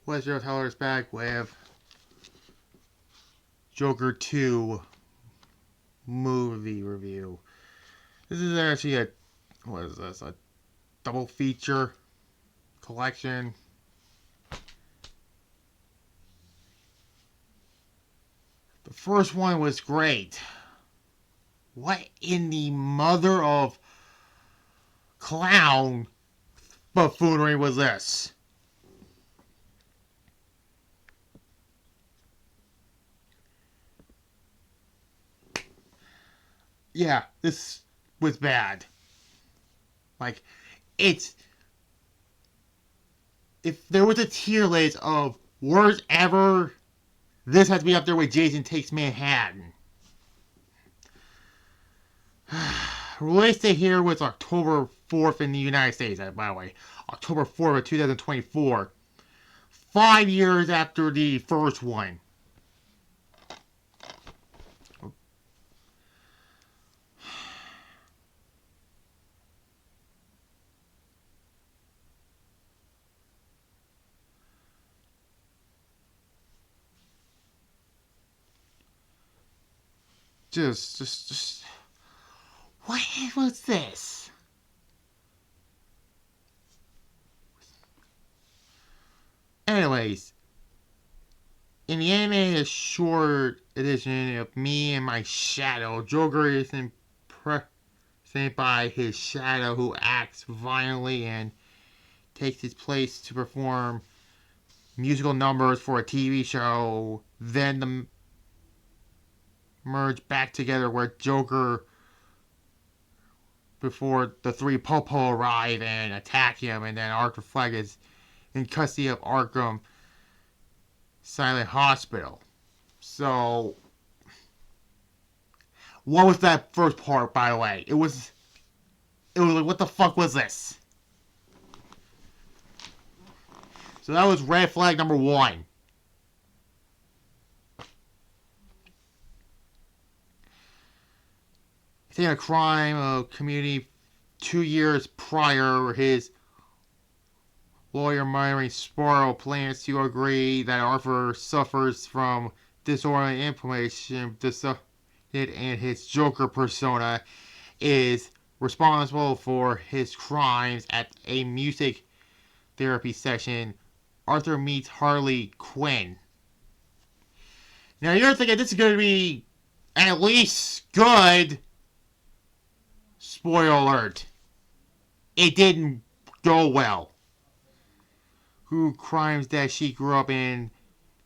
Wesley Tyler is back with Joker 2 movie review. This is actually what is this, a double feature collection. The first one was great. What in the mother of clown buffoonery was this? Yeah, this was bad. Like, it's... If there was a tier list of worst ever, this has to be up there with Jason Takes Manhattan. Release date here was October 4th in the United States, by the way. October 4th of 2024. 5 years after the first one. Just. What was this? Anyways, in the animated short edition of Me and My Shadow, Joker is impressed by his shadow who acts violently and takes his place to perform musical numbers for a TV show. Then the merge back together where Joker before the three Popo arrive and attack him, and then Arthur Fleck is in custody of Arkham Silent Hospital. So, what was that first part, by the way? It was like, what the fuck was this? So that was red flag number one. Seeing a crime of community 2 years prior, his lawyer Myron Sparrow plans to agree that Arthur suffers from disorderly inflammation and his Joker persona is responsible for his crimes. At a music therapy session, Arthur meets Harley Quinn. Now you're thinking this is going to be at least good. Spoiler alert. It didn't go well. Who crimes that she grew up in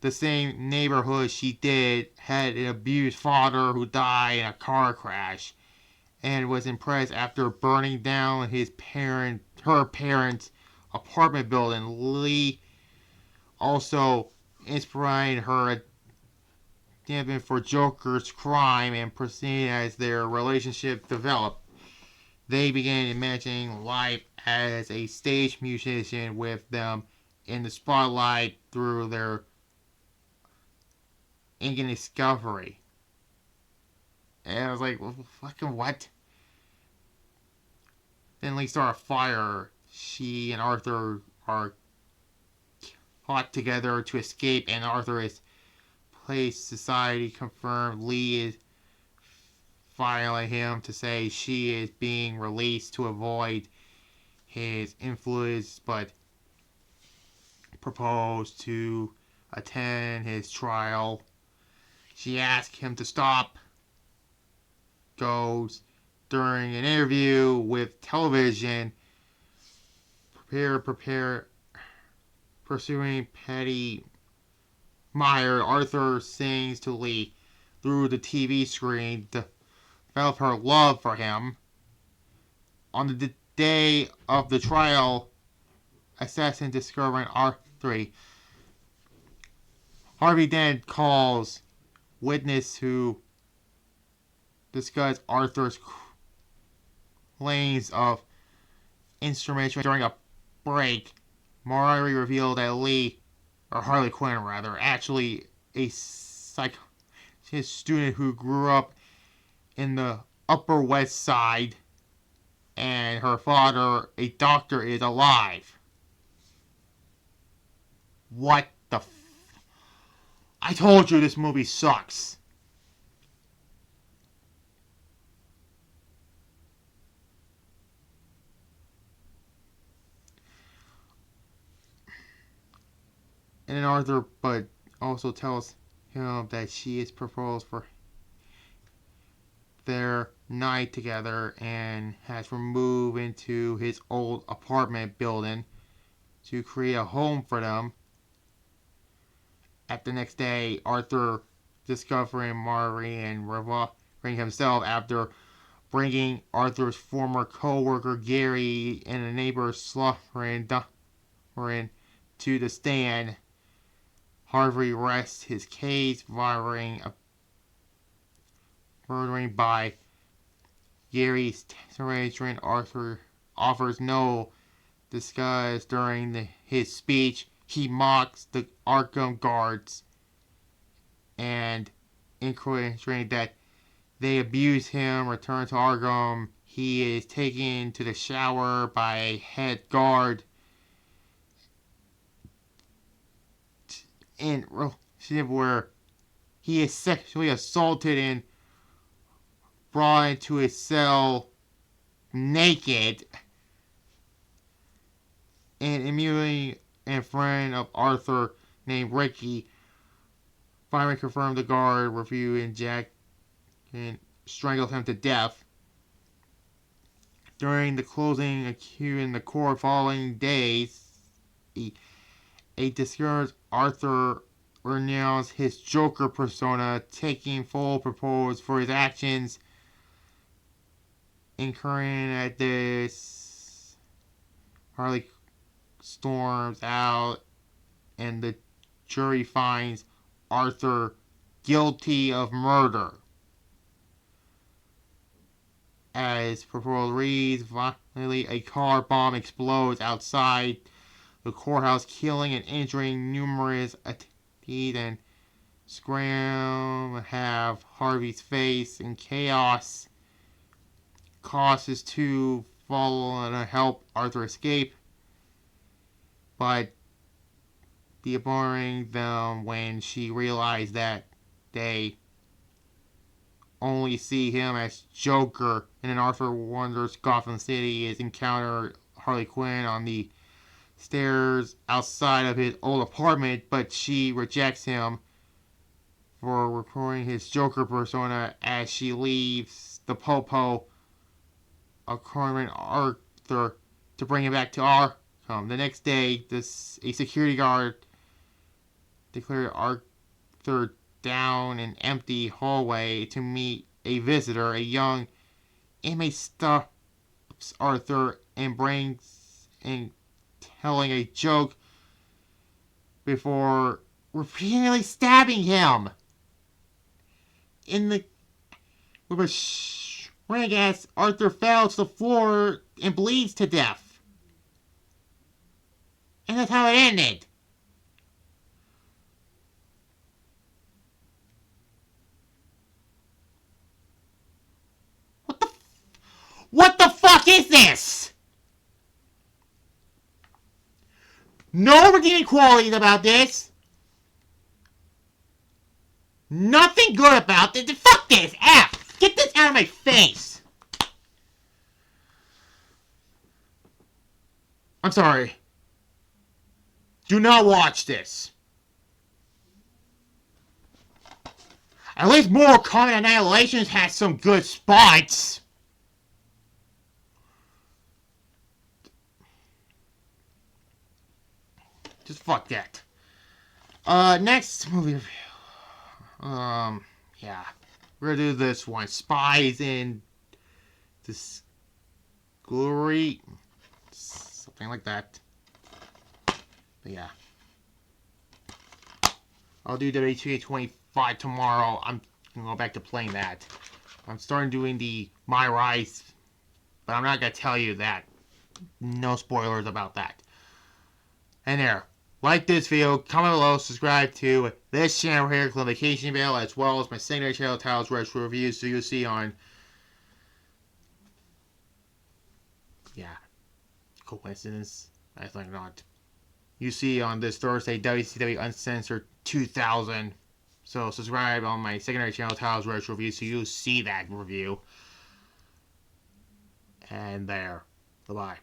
the same neighborhood she did, had an abused father who died in a car crash, and was impressed after burning down her parents' apartment building. Lee also inspired her dampen for Joker's crime and proceeded as their relationship developed. They began imagining life as a stage musician with them in the spotlight through their Incan discovery. And I was like, well, fucking what? Then Lee start a fire. She and Arthur are caught together to escape, and Arthur is placed. Society confirmed Lee is filing him to say she is being released to avoid his influence, but proposed to attend his trial. She asked him to stop. Goes during an interview with television. Prepare. Pursuing Patty Meyer, Arthur sings to Lee through the TV screen to develop her love for him. On the day of the trial, assassin discovering Arthur, Harvey Dent calls witness who discuss Arthur's claims of instrumentation during a break. Murray revealed that Lee, or Harley Quinn rather, actually a psychologist student who grew up in the Upper West Side, and her father, a doctor, is alive. What the I told you this movie sucks. And then Arthur, but also tells him that she is proposed for their night together and has to move into his old apartment building to create a home for them. At the next day, Arthur discovering Marjorie and recovering himself after bringing Arthur's former co-worker Gary and a neighbor slaughtering to the stand. Harvey rests his case, murdering by Gary's terrorization. Arthur offers no disguise during his speech. He mocks the Arkham guards and insinuating that they abuse him. Return to Arkham. He is taken to the shower by a head guard in where he is sexually assaulted and brought into his cell naked, and immediately a friend of Arthur named Ricky finally confirmed the guard refused and Jack and strangled him to death. During the closing accused in the court following days, a discouraged Arthur renounced his Joker persona, taking full purpose for his actions. Incurring at this, Harley storms out and the jury finds Arthur guilty of murder. As proposal reads, violently a car bomb explodes outside the courthouse, killing and injuring numerous attendees, and scram have Harvey's face in chaos. Causes to follow and help Arthur escape, but debarring them when she realized that they only see him as Joker. And then Arthur wanders Gotham City, is encountered Harley Quinn on the stairs outside of his old apartment, but she rejects him for recording his Joker persona. As she leaves the Popo, according Arthur to bring him back to Arkham. The next day, a security guard declared Arthur down an empty hallway to meet a visitor. A young inmate stops Arthur and brings in telling a joke before repeatedly stabbing him in the with a swing as Arthur fell to the floor and bleeds to death. And that's how it ended. What the fuck is this? No redeeming qualities about this. Nothing good about this. Fuck this. F. Get this out of my face. I'm sorry. Do not watch this. At least Mortal Kombat Annihilations has some good spots. Just fuck that. Next movie review. Yeah. We're gonna do this one. Spies in Discovery. Something like that. But yeah. I'll do WTA 25 tomorrow. I'm gonna go back to playing that. I'm starting doing the My Rise, but I'm not gonna tell you that. No spoilers about that. And there. Like this video, comment below, subscribe to this channel here, Vacation Bell, as well as my secondary channel, Tiles Retro Reviews, so you'll see on, yeah, coincidence? I think not. you see on this Thursday, WCW Uncensored 2000. So subscribe on my secondary channel, Tiles Retro Review, so you'll see that review. And there. Bye-bye.